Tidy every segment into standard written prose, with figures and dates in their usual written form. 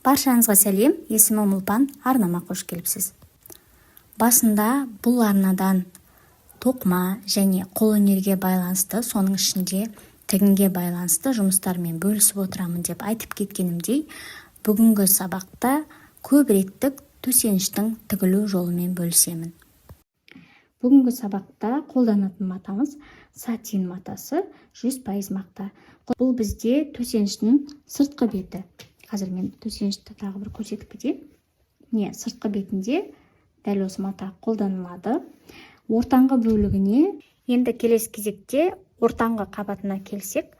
Баршаңызға сәлем, есімім Ұлпан, арнама қош келіпсіз. Басында бұл арнадан тоқыма және қолөнерге байланысты, соның ішінде тігінге байланысты жұмыстармен бөлісіп отырамын деп айтып кеткенімдей, бүгінгі сабақта көп реттік төсеніштің тігілу жолымен бөлісемін. Бүгінгі сабақта қолданатын матамыз сатин матасы, 100% мақта. Бұл бізде төсеніштің сыртқы беті. Қазір мен төсенішті тағы бір көрсетіп кетейін. Сыртқы бетінде дәл осы мата қолданылады. Ортаңғы бөлігіне, енді келесі кезекте ортаңғы қабатына келсек,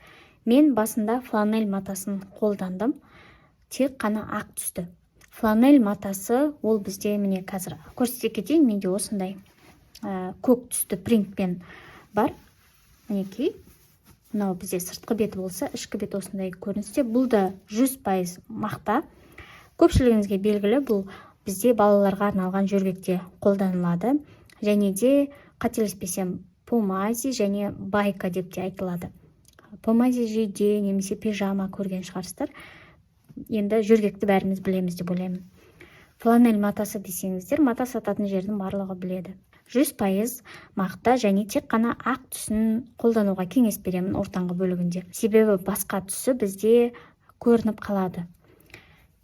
мен басында фланель матасын қолдандым. Тек қана ақ түсті. Фланель матасы ол бізде міне қазір көрсете кетейін, менде осындай көк түсті принтпен бар. Мінекей. Мынау бізде сыртқы беті болса, ішкі беті осындай көріністе. Бұл да 100% мақта. Көпшілігіңізге белгілі, бұл бізде балаларға арналған жөргекте қолданылады. Және де қателеспесем, помази және байка деп те айтылады. Помази жейде немесе пижама көрген шығарсыздар. Енді жөргекті бәріміз білеміз деп ойлаймын. Фланель матасы десеңіздер, мата сататын жердің барлығы біледі. 100% мақта және тек қана ақ түсін қолдануға кеңес беремін ортаңғы бөлігінде. Себебі басқа түсі бізде көрініп қалады.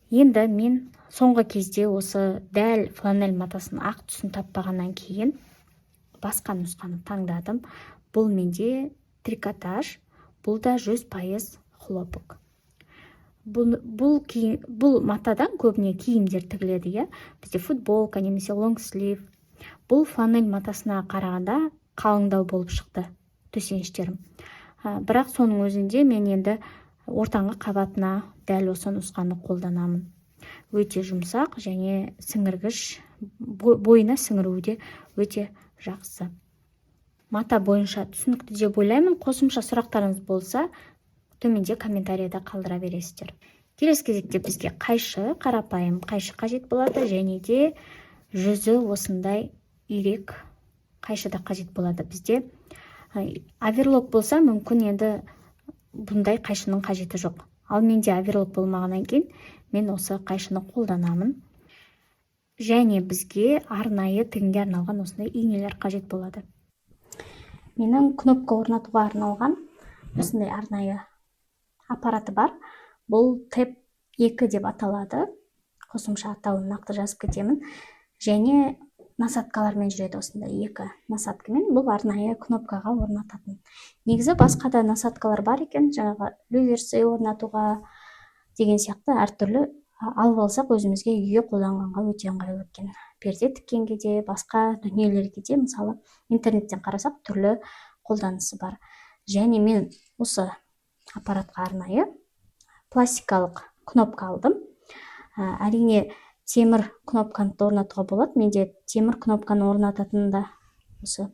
Енді мен соңғы кезде осы дәл фланель матасын ақ түсін таппағаннан кейін басқа нұсқаны таңдадым. Бұл менде трикотаж, бұл да 100% хлопок. Бұл матадан көбіне киімдер тігіледі, бізде футболка немесе лонг слив. Бұл фланель матасына қарағанда қалыңдау болып шықты төсеніштерім. Бірақ соның өзінде мен енді ортаңғы қабатына дәл осы нұсқаны қолданамын. Өте жұмсақ және сіңіргіш, бойына сіңіруде өте жақсы. Мата бойынша түсінікті деп ойлаймын. Қосымша сұрақтарыңыз болса, төменде комментарияда қалдыра бересіздер. Келесі кезекте бізге қайшы, қарапайым қайшы қажет болады, және де жүзі осындай ирек қайшы да қажет болады. Бізде аверлок болса, мүмкін енді бұндай қайшының қажеті жоқ. Ал менде аверлок болмағаннан кейін мен осы қайшыны қолданамын. Және бізге арнайы тігінге арналған осындай иінелер қажет болады. Менің кнопка орнатуға арналған осындай арнайы аппараты бар. Бұл тэп 2 деп аталады. Қосымша атауын нақты жазып кетемін. Және насадкалармен жүреді, осындай 2 насадкамен. Бұл арнайы кнопкаға орнататын. Негізі басқа да насадкалар бар екен, жаңағы реверсі орнатуға деген сияқты әртүрлі алып алсақ өзімізге үйге қолданғанға өте ыңғайлы екен. Перде тіккенге де, басқа дүниелерге де, мысалы интернеттен қарасақ түрлі қолданысы бар. Және мен осы аппаратқа арнайы пластикалық кнопка алдым. Әрине темір кнопканы орнатуға болады. Менде темір кнопканы орнататында осы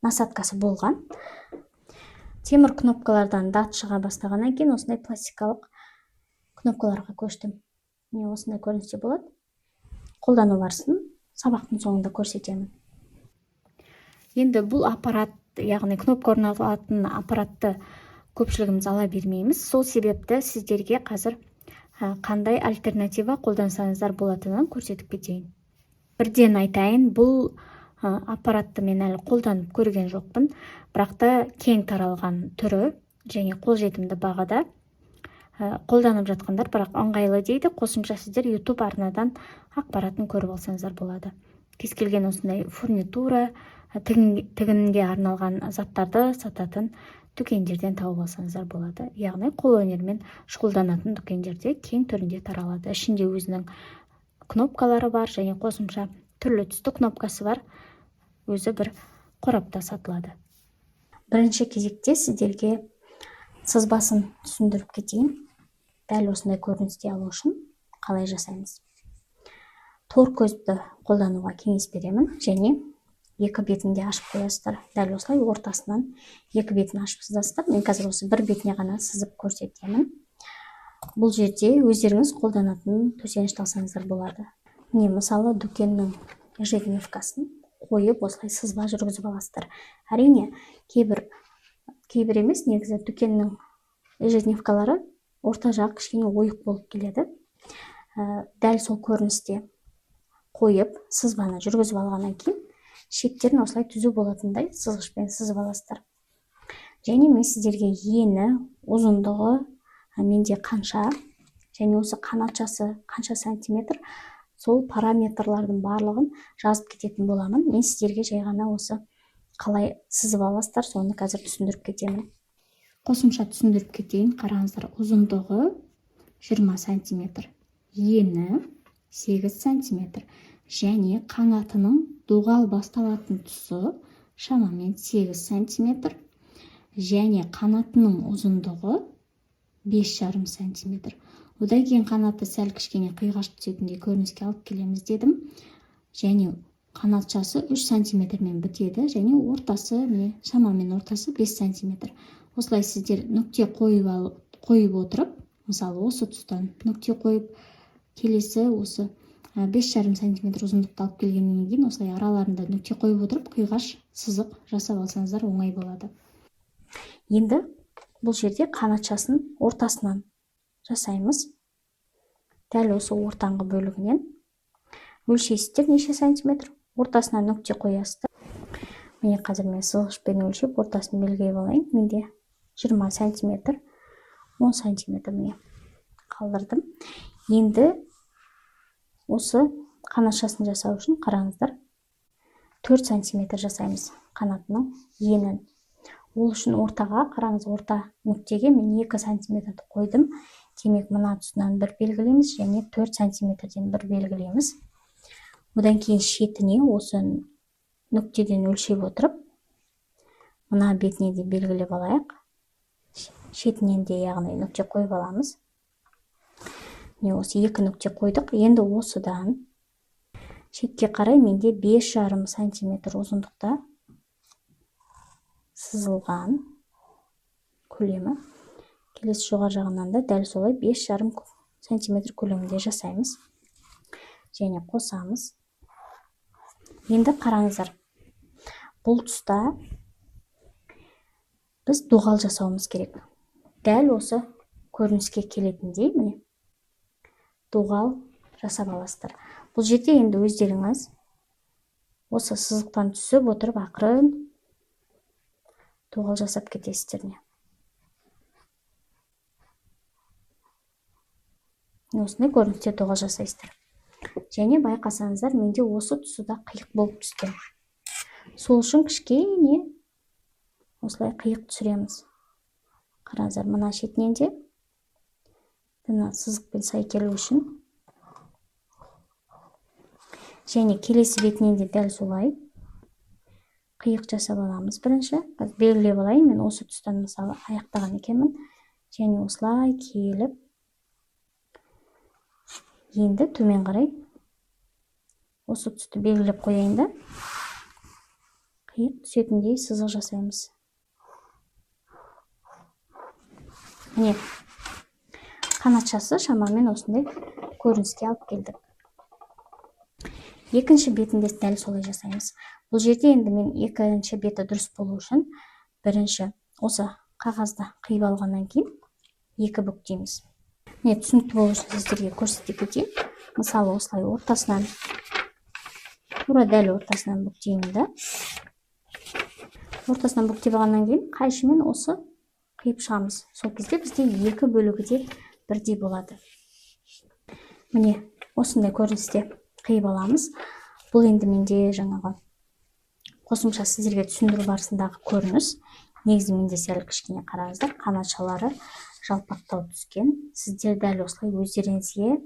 насадкасы болған. Темір кнопкалардан дат шыға бастағаннан кейін осындай пластикалық кнопкаларға көштім. Осындай көріністе болады. Қолдану барысын сабақтың соңында көрсетемін. Енді бұл аппарат, яғни кнопка орнатылатын аппаратты көпшілігіміз ала бермейміз. Сол себепті сіздерге қазір қандай альтернатива қолдансаңыздар болатынын көрсетіп кетейін. Бірден айтайын, бұл аппаратты мен әлі қолданып көрген жоқпын, бірақ та кең таралған түрі және қолжетімді бағада қолданып жатқандар, бірақ ыңғайлы дейді. Қосымша сіздер YouTube арнадан ақпаратын көріп алсаңыздар болады. Кез келген осындай фурнитура, тігінге арналған заттарды сататын дүкендерден тауып алсаңыздар болады. Яғни қолөнермен шұғылданатын дүкендерде кең түрінде таралады. Ішінде өзінің кнопкалары бар және қосымша түрлі түсті кнопкасы бар. Өзі бір қорапта сатылады. Бірінші кезекте сіздерге сызбасын түсіндіріп кетейін. Дәл осындай көріністе алу үшін қалай жасаймыз. Тор көзді қолдануға кеңес беремін және 2 бетінде ашып қоясыздар. Дәл осылай ортасынан 2 бетін ашып сызасыздар. Мен қазір осы бір бетіне ғана сызып көрсетемін. Бұл жерде өздеріңіз қолданатын төсенішті алсаңыздар болады. Мысалы дүкеннің ежедневкасын қойып осылай сызба жүргізіп аласыздар. Әрине, кейбір емес, негізі дүкеннің ежедневкалары орта жақ кішкене ойық болып келеді. дәл сол көріністе қойып сызбаны жүргізіп алғаннан кейін шектерін осылай түзу болатындай сызғышпен сызып аласыздар. Және мен сіздерге ені, ұзындығы менде қанша, және осы қанатшасы қанша сантиметр, сол параметрлардың барлығын жазып кететін боламын. Мен сіздерге жай ғана осы қалай сызып аласыздар, соны қазір түсіндіріп кетемін. Қосымша түсіндіріп кетейін, қараңыздар. Ұзындығы 20 сантиметр, ені 8 сантиметр, және қанатының доғал басталатын тұсы шамамен 8 сантиметр, және қанатының ұзындығы 5,5 сантиметр. Одан кейін қанаты сәл кішкене қиғаш түсетіндей көрініске алып келеміз дедім. Және қанатшасы 3 сантиметрмен бітеді, және ортасы, шамамен ортасы 5 сантиметр. Осылай сіздер нүкте қойып отырып, мысалы осы тұстан нүкте қойып, келесі осы 5,5 сантиметр ұзындықты алып келгеннен кейін осылай араларында нүкте қойып отырып, қиғаш сызық жасап алсаңыздар оңай болады. Енді бұл жерде қанатшасын ортасынан жасаймыз. Дәл осы ортаңғы бөлігінен өлшейсіздер неше сантиметр, ортасына нүкте қоясыздар. Міне қазір мен сызғышпен өлшеп ортасын белгілеп алайын. Менде 20 сантиметр, 10 сантиметр міне қалдырдым. Енді осы қанатшасын жасау үшін қараңыздар, 4 сантиметр жасаймыз қанатының енін. Ол үшін ортаға, қараңыз, орта нүктеге мен 2 сантиметрді қойдым. Демек, мына тұсынан бір белгілейміз, және 4 сантиметрден бір белгілейміз. Одан кейін шетіне осы нүктеден өлшеп отырып, мына бетіне де белгілеп алайық. Шетінен де яғни нүкте қойып аламыз. Міне осы 2 нүкте қойдық. Енді осыдан шетке қарай менде 5,5 сантиметр ұзындықта сызылған көлемі. Келесі жоғары жағынан да дәл солай 5,5 сантиметр көлемінде жасаймыз. Және қосамыз. Енді қараңыздар. Бұл тұста біз доғал жасауымыз керек. Дәл осы көрініске келетіндей, міне, доғал жасап аласыздар. Бұл жерде енді өздеріңіз осы сызықтан түсіп отырып, ақырын доғал жасап кетесіздер. Осындай көріністе доғал жасайсыздар. Және байқасаңыздар, менде осы тұсы да қиық болып түскен. Сол үшін кішкене осылай қиық түсіреміз. Қараңыздар, мына шетінен де мына сызықпен сай келу үшін. Және келесі бетінен де дәл солай қиық жасап аламыз. Бірінші белгілеп алайын, мен осы тұстан мысалы аяқтаған екенмін. Және осылай келіп, енді төмен қарай осы тұсты белгілеп қояйын да, қиық түсетіндей сызық жасаймыз. Міне, қанатшасы шамамен осындай көрініске алып келдік. Екінші бетінде дәл солай жасаймыз. Бұл жерде енді мен екінші беті дұрыс болу үшін бірінші осы қағазды қиып алғаннан кейін 2 бүктейміз. Міне, түсінікті болу үшін сіздерге көрсете кетейін. Мысалы осылай ортасынан, тура дәл ортасынан бүктеймін да. Ортасынан бүктеп алғаннан кейін қайшымен осы қиып шығамыз. Сол кезде бізде 2 бөлігі де бірдей болады. Міне, осындай көріністе қиып аламыз. Бұл енді менде жаңағы қосымша сіздерге түсіндіру барысындағы көрініс. Негізі менде сәл кішкене қараңыздар, қанатшалары жалпақтау түскен. Сіздер дәл осылай өздеріңізге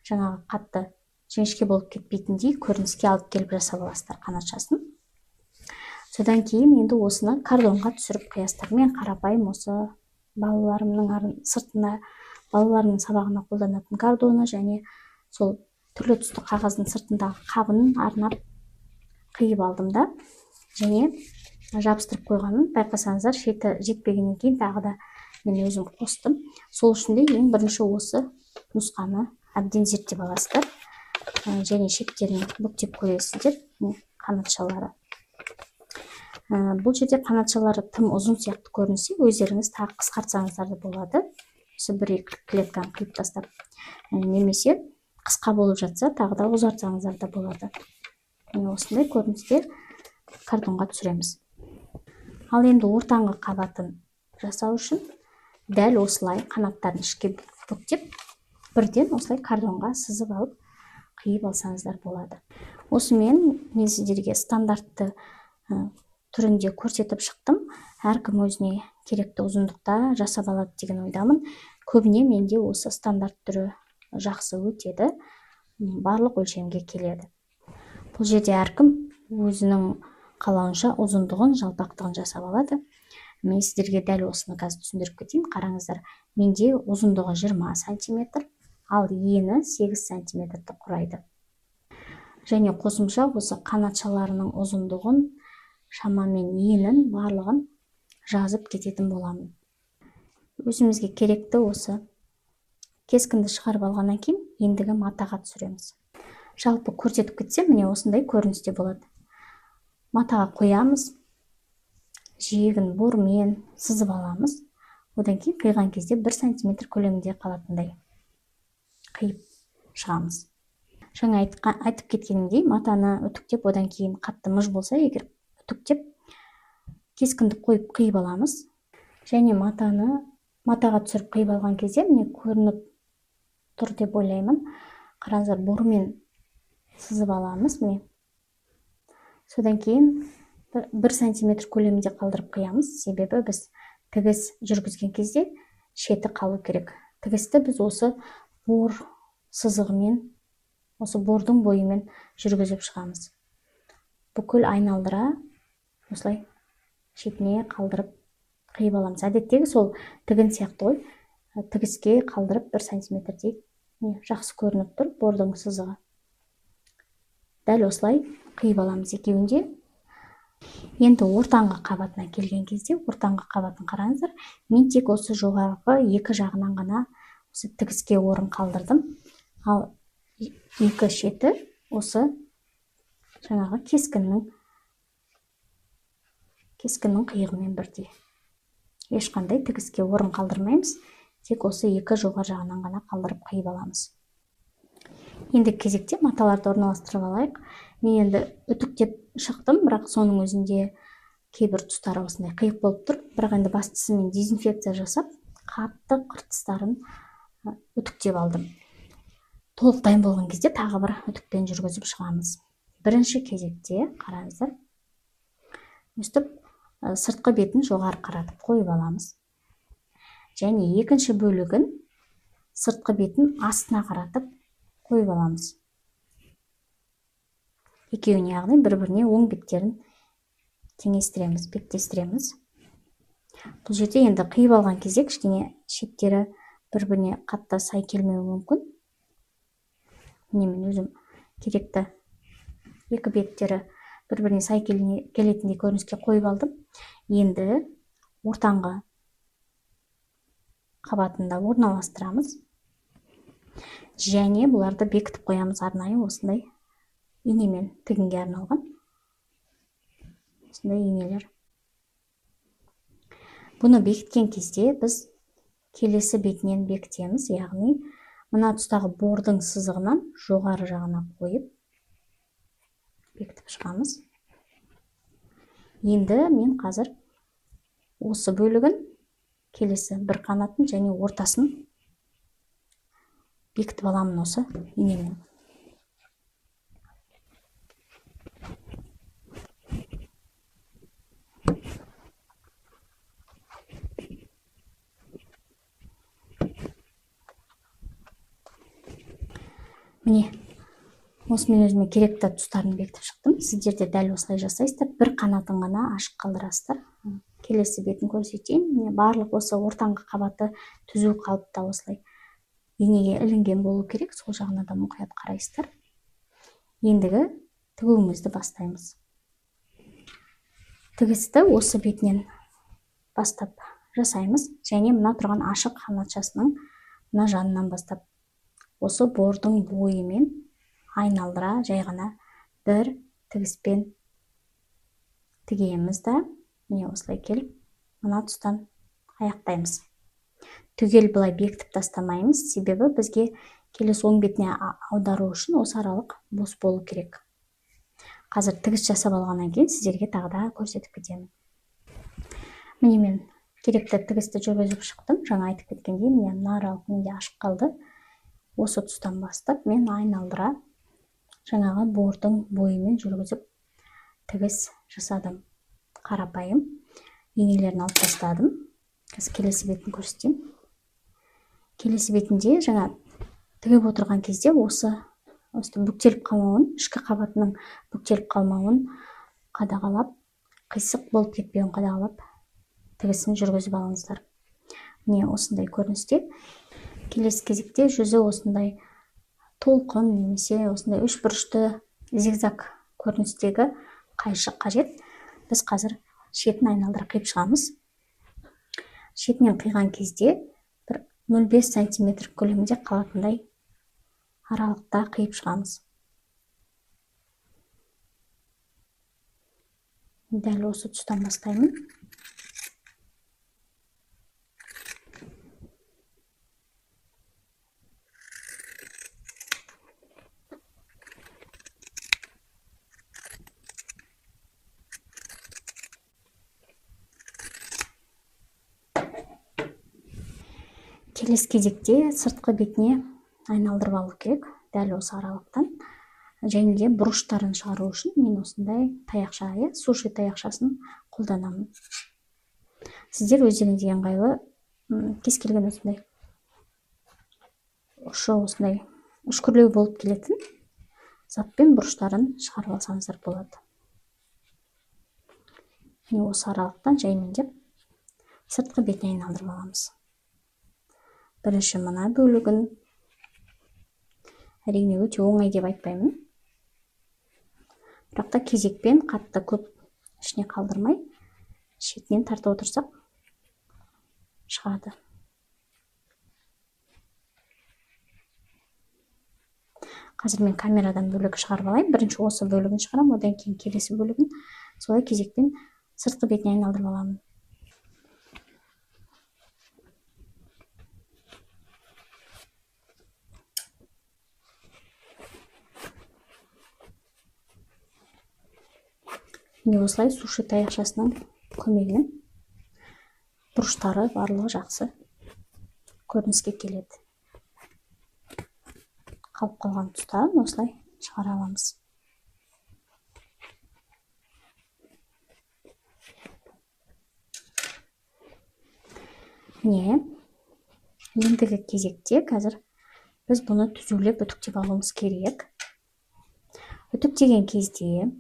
жаңағы қатты жіңішке болып кетпейтіндей көрініске алып келіп жасап аласыздар қанатшасын. Содан кейін енді осыны картонға түсіріп қоясыздар. Мен қарапайым осы балаларымның сыртына, балаларымның сабағына қолданатын картоны және сол түрлі түсті қағаздың сыртындағы қабын арнап қиып алдым да, және жабыстырып қойғанмын. Байқасаңыздар, шеті жетпегеннен кейін тағы да мен өзім қостым. Сол үшін де ең бірінші осы нұсқаны әбден зерттеп аласыздар. Және шектерін бүктеп көресіздер. Қанатшалары. Бұл жерде қанатшалары тым ұзын сияқты көрінсе, өздеріңіз тағы қысқартсаңыздар да болады. осы 1-2 клетканы қиып тастап, немесе қысқа болып жатса тағы да ұзартсаңыздар да болады. Осындай көріністе картонға түсіреміз. Ал енді ортаңғы қабатын жасау үшін дәл осылай қанаттарын ішке бүктеп, бірден осылай картонға сызып алып қиып алсаңыздар болады. Осымен мен сіздерге стандартты түрінде көрсетіп шықтым. Әркім өзіне керекті ұзындықта жасап алады деген ойдамын. Көбіне менде осы стандарт түрі жақсы өтеді, барлық өлшемге келеді. Бұл жерде әркім өзінің қалауынша ұзындығын, жалпақтығын жасап алады. Мен сіздерге дәл осыны қазір түсіндіріп кетейін. Қараңыздар, менде ұзындығы 20 сантиметр, ал ені 8 сантиметрді құрайды. Және қосымша осы қанатшаларының ұзындығын, шамамен енін барлығын жазып кететін боламын. Өзімізге керекті осы кескінді шығарып алғаннан кейін ендігі матаға түсіреміз. Жалпы көрсетіп кетсем, міне осындай көріністе болады. Матаға қоямыз, жиегін бормен сызып аламыз. Одан кейін қиған кезде 1 сантиметр көлемінде қалатындай қиып шығамыз. Жаңа айтып кеткенімдей, матаны үтіктеп, одан кейін қатты мыж болса, егер үтіктеп, кескінді қойып қиып аламыз. Және матаға түсіріп қиып алған кезде міне көрініп тұр деп ойлаймын. Қараңыздар, бормен сызып аламыз. Міне. Содан кейін 1 сантиметр көлемінде қалдырып қиямыз. Себебі біз тігіс жүргізген кезде шеті қалу керек. Тігісті біз осы бор сызығымен, осы бордың бойымен жүргізіп шығамыз. Бүкіл айналдыра осылай шетіне қалдырып қиып аламыз. Әдеттегі сол тігін сияқты ғой. Тігіске қалдырып 1 сантиметрдей жақсы көрініп тұр бордың сызығы. Дәл осылай қиып аламыз екеуінде. Енді ортаңғы қабатына келген кезде, ортаңғы қабатын қараңыздар, мен тек осы жоғарғы екі жағынан ғана осы тігіске орын қалдырдым. Ал екі шеті осы жаңағы кескіннің қиығымен бірдей. Ешқандай тігіске орын қалдырмаймыз, тек осы екі жоғары жағынан ғана қалдырып қиып аламыз. Енді кезекте маталарды орналастырып алайық. Мен енді үтіктеп шықтым, бірақ соның өзінде кейбір тұстары осындай қиық болып тұр. Бірақ енді бастысы мен дезинфекция жасап, қатты қыртыстарын үтіктеп алдым. Толық дайын болған кезде тағы бір үтікпен жүргізіп шығамыз. Бірінші кезекте қараңыздар, өстіп сыртқы бетін жоғары қаратып қойып аламыз. Және екінші бөлігін сыртқы бетін астына қаратып қойып аламыз. Екеуіне, яғни бір-біріне оң беттерін теңестіреміз, беттестіреміз. Бұл жерде енді қиып алған кезде кішкене шеттері бір-біріне қатты сай келмеуі мүмкін. Міне мен өзім керекті екі беттері бір-біріне сай келетіндей көрініске қойып алдым. Енді ортаңғы қабатында орналастырамыз. Және бұларды бекітіп қоямыз арнайы осындай инемен, тігінге арналған осындай инелер. Бұны бекіткен кезде біз келесі бетінен бекітеміз, яғни мына тұстағы бордың сызығынан жоғары жағына қойып бекітіп шығамыз. Енді мен қазір осы бөлігін, келесі бір қанатын және ортасын бекітіп аламын осы инемен. Міне, осымен өзіме керекті тұстарын бекітіп шықтым. Сіздер де дәл осылай жасайсыздар. Бір қанатын ғана ашық қалдырасыздар. Келесі бетін көрсетейін. Міне барлық осы ортаңғы қабаты түзу қалыпта осылай инеге ілінген болу керек. Сол жағына да мұқият қарайсыздар. Ендігі тігуімізді бастаймыз. Тігісті осы бетінен бастап жасаймыз. Және мына тұрған ашық қанатшасының мына жанынан бастап осы бордың бойымен айналдыра жай ғана бір тігіспен тігеміз да, міне осылай келіп, мына тұстан аяқтаймыз. түгел былай бекітіп тастамаймыз, себебі бізге келесі оң бетіне аудару үшін осы аралық бос болу керек. Қазір тігіс жасап алғаннан кейін сіздерге тағы да көрсетіп кетемін. Міне мен керекті тігісті жүргізіп шықтым. Жаңа айтып кеткендей, мына аралық менде ашық қалды. Осы тұстан бастап мен айналдыра жаңағы бордың бойымен жүргізіп тігіс жасадым. Қарапайым енелерін алып тастадым. Келесі бетін көрсетейін. Келесі бетінде жаңа тігіп отырған кезде осы бүктеліп қалмауын, ішкі қабатының бүктеліп қалмауын қадағалап, қисық болып кетпеуін қадағалап тігісін жүргізіп алыңыздар. Міне осындай көріністе. Келесі кезекте жүзі осындай толқын немесе осындай үшбұрышты зигзаг көріністегі қайшық қажет. Біз қазір шетін айналдыра қиып шығамыз. Шетінен қиған кезде 0,5 сантиметр көлемінде қалатындай аралықта қиып шығамыз. Дәл осы тұстан бастаймын. Келесі кезекте сыртқы бетіне айналдырып алу керек. Дәл осы аралықтан. Және де бұрыштарын шығару үшін мен осындай таяқша, суши таяқшасын қолданамын. Сіздер өздеріңізге ыңғайлы кез келген осындай ұшы осындай үшкірлеу болып келетін затпен бұрыштарын шығарып алсаңыздар болады. Міне осы аралықтан жаймендеп сыртқы бетіне айналдырып аламыз. Бірінші мына бөлігін әрине өте оңай деп айтпаймын. Бірақ та кезекпен қатты көп ішіне қалдырмай, шетінен тартып отырсақ шығады. Қазір мен камерадан бөлік шығарып алайын. Бірінші осы бөлігін шығарам, одан кейін келесі бөлігін. Солай кезекпен сыртқы бетіне айналдырып аламын. Міне осылай суши таяқшасының көмегімен бұрыштары барлығы жақсы көрініске келеді. Қалып қалған тұстарын осылай шығара аламыз. Міне ендігі кезекте қазір біз бұны түзулеп үтіктеп алуымыз керек. Үтіктеген кезде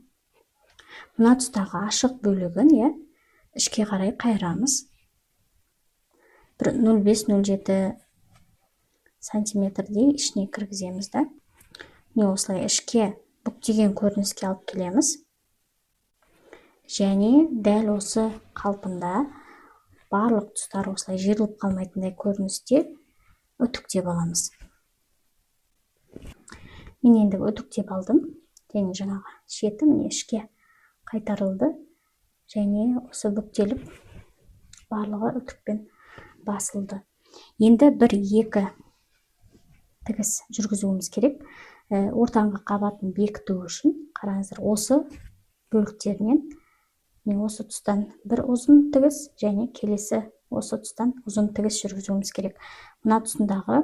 мына тұстағы ашық бөлігін ішке қарай қайырамыз. 0,5-0,7 сантиметрдей ішіне кіргіземіз да. Не осылай ішке бүктеген көрініске алып келеміз. Және дәл осы қалпында барлық тұстар осылай жиырылып қалмайтындай көріністе үтіктеп аламыз. Мен енді үтіктеп алдым. Және жаңағы шеті міне ішке қайтарылды. Және осы бүктеліп барлығы үтікпен басылды. Енді 1-2 тігіс жүргізуіміз керек. Ортаңғы қабатын бекіту үшін қараңыздар, осы бөліктерінен осы тұстан бір ұзын тігіс және келесі осы тұстан ұзын тігіс жүргізуіміз керек. Мына тұсындағы,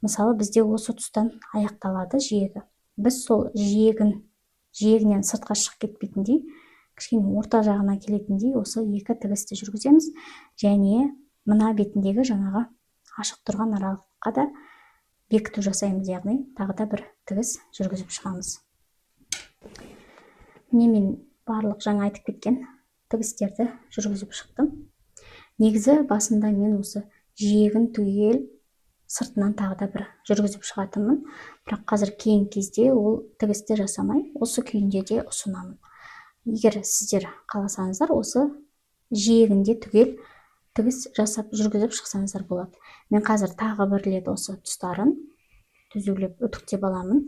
мысалы бізде осы тұстан аяқталады жиегі. Біз сол жиегінен сыртқа шығып кетпейтіндей, кішкене орта жағына келетіндей осы 2 тігісті жүргіземіз. Және мына бетіндегі жаңағы ашық тұрған аралыққа да бекіту жасаймыз, яғни тағы да 1 тігіс жүргізіп шығамыз. Міне мен барлық жаңа айтып кеткен тігістерді жүргізіп шықтым. Негізі басында мен осы жиегін түгел сыртынан тағы да 1 жүргізіп шығатынмын. Бірақ қазір кейін кезде ол тігісті жасамай, осы күйінде де ұсынамын. Егер сіздер қаласаңыздар, осы жиегінде түгел тігіс жасап жүргізіп шықсаңыздар болады. Мен қазір тағы 1 рет осы тұстарын түзулеп үтіктеп аламын.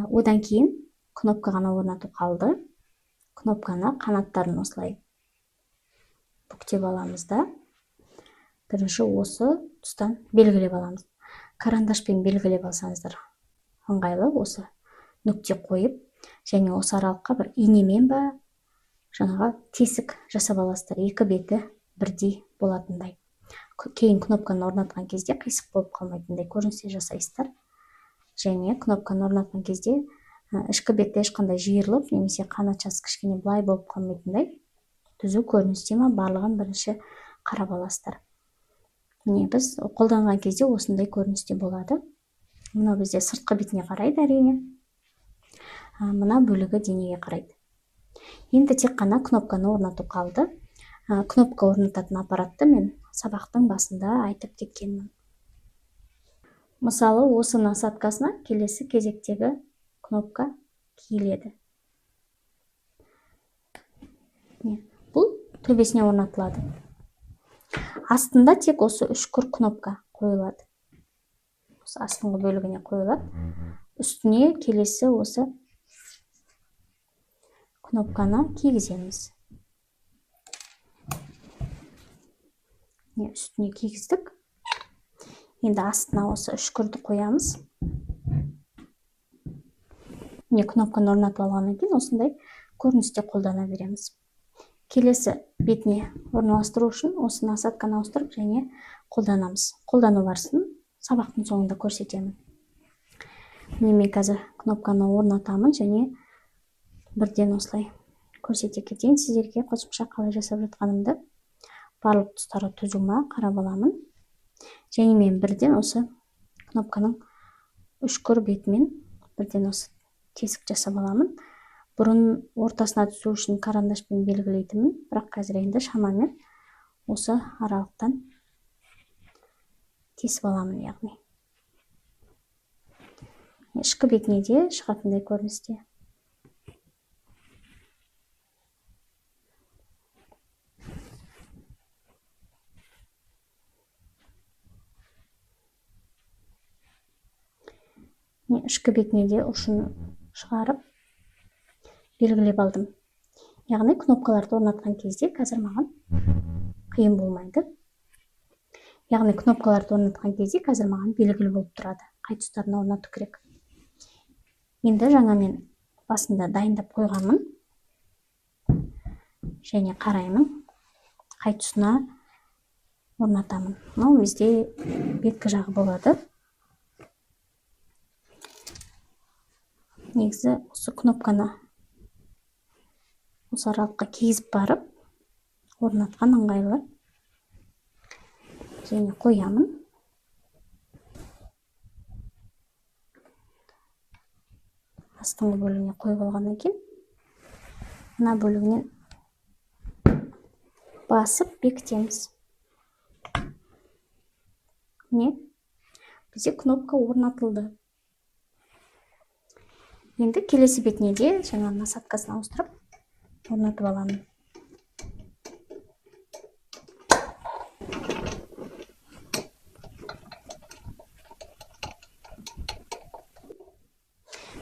Одан кейін кнопка ғана орнату қалды. Кнопканы қанаттарын осылай бүктеп аламыз да бірінші осы тұстан белгілеп аламыз. Карандашпен белгілеп алсаңыздар ыңғайлы. Осы нүкте қойып, және осы аралыққа бір инемен ба жаңағы тесік жасап аласыздар. Екі беті бірдей болатындай. Кейін кнопканы орнатқан кезде қисық болып қалмайтындай көріністер жасайсыздар. Және кнопканы орнатқан кезде ішкі бетте ешқандай жиырылып, немесе қанатшасы кішкене былай болып қалмайтындай түзу көріністе ма барлығын бірінші қарап аласыздар. Міне біз қолданған кезде осындай көріністе болады. Мына бізде сыртқы бетіне қарайды әрине. Мына бөлігі денеге қарайды. Енді тек қана кнопканы орнату қалды. Кнопка орнататын аппаратты мен сабақтың басында айтып кеткенмін. Мысалы, осы насадкасына келесі кезектегі кнопка киіледі. Бұл төбесіне орнатылады. Астында тек осы үшкір кнопка қойылады. Осы астыңғы бөлігіне қойылады. Үстіне келесі осы кнопканы кигіземіз. Үстіне кигіздік. Енді астына осы үшкірді қоямыз. Кнопканы орнатып алғаннан кейін осындай көріністе қолдана береміз. Келесі бетіне орналастыру үшін осы насадканы ауыстырып және қолданамыз. Қолдану барысын сабақтың соңында көрсетемін. Мен қазір кнопканы орнатамын және бірден осылай көрсете кетейін сіздерге қосымша қалай жасап жатқанымды. Барлық тұстары түзу ма қарап аламын. Және мен бірден осы кнопканың үшкір бетімен бірден осы тесік жасап аламын. Бұрын ортасына түсу үшін карандашпен белгілейтінмін, бірақ қазір енді шамамен осы аралықтан тесіп аламын, яғни. Ішкі бетіне де шығатындай көріністе. Ішкі бетіне де ұшын шығарып белгілеп алдым. Яғни кнопкаларды орнатқан кезде қазір маған қиын болмайды. Яғни кнопкаларды орнатқан кезде қазір маған белгілі болып тұрады. Қай тұстарына орнату керек. Енді жаңа мен басында дайындап қойғанмын. Және қараймын, қай тұсына орнатамын. Мынау бізде беткі жағы болады. Негізі осы кнопканы осы аралыққа кигізіп барып орнатқан ыңғайлы. Және қоямын. Астыңғы бөлігіне қойып алғаннан кейін мына бөлігінен басып бекітеміз. Бізде кнопка орнатылды. Енді келесі бетіне де жаңа насадкасын ауыстырып орнатып аламын.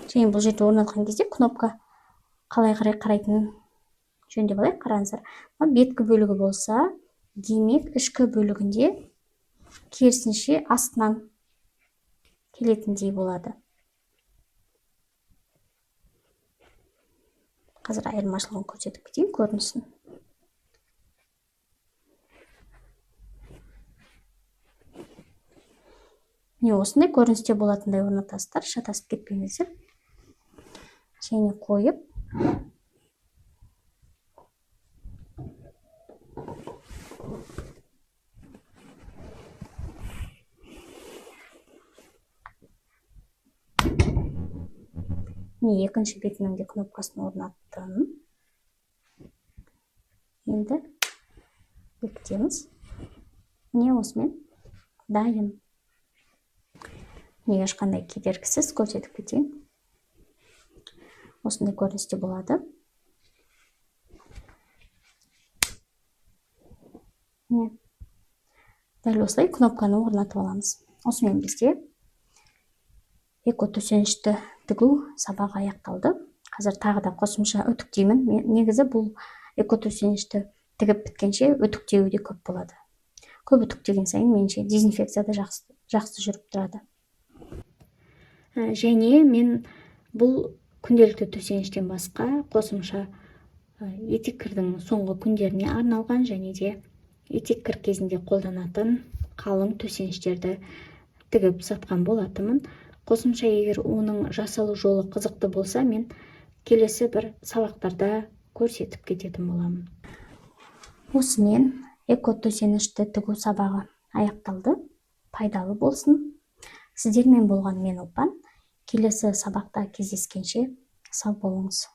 Және бұл жерде орнатқан кезде кнопка қалай қарай қарайтынын жөндеп алайық, қараңыздар. Беткі бөлігі болса, демек ішкі бөлігінде керісінше астынан келетіндей болады. Қазір айырмашылығын көрсетіп кетейін көрінісін. Осындай көріністе болатындай орнатасыздар, шатасып кетпеңіздер. Және қойып екінші бетінің де кнопкасын орнаттым. Енді бекітеміз. Осымен дайын. Ешқандай кедергісіз көрсетіп кетейін. Осындай көріністе болады. Дәл осылай кнопканы орнатып аламыз. Осымен бізде эко төсенішті тігу сабағы аяқталды. Қазір тағы да қосымша үтіктеймін. Негізі бұл эко төсенішті тігіп біткенше үтіктеуі де көп болады. көп үтіктеген сайын меніңше дезинфекция да жақсы жүріп тұрады. Және мен бұл күнделікті төсеніштен басқа қосымша етеккірдің соңғы күндеріне арналған және де етеккір кезінде қолданатын қалың төсеніштерді тігіп сатқан болатынмын. Қосымша егер оның жасалу жолы қызықты болса, мен келесі бір сабақтарда көрсетіп кететін боламын. Осымен эко төсенішті тігу сабағы аяқталды. Пайдалы болсын. Сіздермен болған мен Ұлпан. Келесі сабақта кездескенше сау болыңыз.